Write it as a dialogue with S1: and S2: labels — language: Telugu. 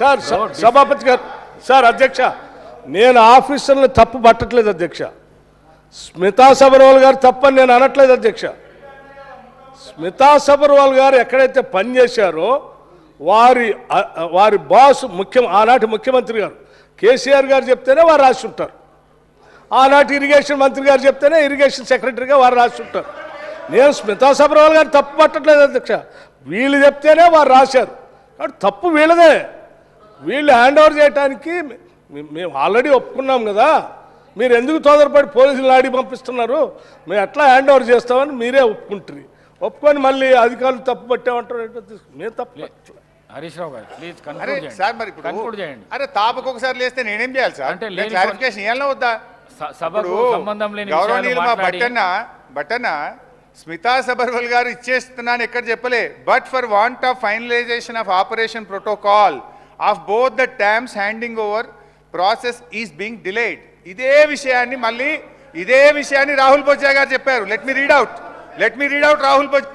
S1: సార్ సభాపతి గారు, సార్ అధ్యక్ష, నేను ఆఫీసర్ని తప్పు పట్టట్లేదు అధ్యక్ష. స్మితా సబర్వాల్ గారు తప్పని నేను అనట్లేదు అధ్యక్ష. స్మితా సబర్వాల్ గారు ఎక్కడైతే పనిచేశారో వారి బాస్ ఆనాటి ముఖ్యమంత్రి గారు కేసీఆర్ గారు చెప్తేనే వారు రాసి ఉంటారు. ఆనాటి ఇరిగేషన్ మంత్రి గారు చెప్తేనే ఇరిగేషన్ సెక్రటరీగా వారు రాసి ఉంటారు. నేను స్మితా సబర్వాల్ గారు తప్పు పట్టట్లేదు అధ్యక్ష. వీళ్ళు చెప్తేనే వారు రాశారు కాబట్టి తప్పు వీళ్ళదే. వీళ్ళు హ్యాండ్ ఓవర్ చేయడానికి మేము ఆల్రెడీ ఒప్పుకున్నాం కదా. మీరు ఎందుకు తొందరపడి పోలీసులు ఆడి పంపిస్తున్నారు? మేము ఎట్లా హ్యాండ్ ఓవర్ చేస్తామని మీరే ఒప్పుకుంటారు. ఒప్పుకొని మళ్ళీ అధికారులు తప్పు పట్టామంటారు. మేము తప్పు
S2: హరీష్ రావు గారు ప్లీజ్
S3: సార్ మరి
S2: కన్క్లూడ్ చేయండి.
S3: అరే తాపకు ఒకసారి లేస్తే నేనేం చేయాలి సార్?
S2: అంటే
S3: క్లారిఫికేషన్ ఇవ్వాలన్నా వద్దా?
S2: సభకు సంబంధం లేని
S3: గౌరవనీయులు మా బట్టన్న స్మితా సబర్వాల్ గారు ఇచ్చేస్తున్నాను ఎక్కడ చెప్పలే. But for want of finalisation of operation protocol of both the times handing over process is being delayed. ఇదే విషయాన్ని రాహుల్ బొజ్జా గారు చెప్పారు. Let me read out Rahul Bojja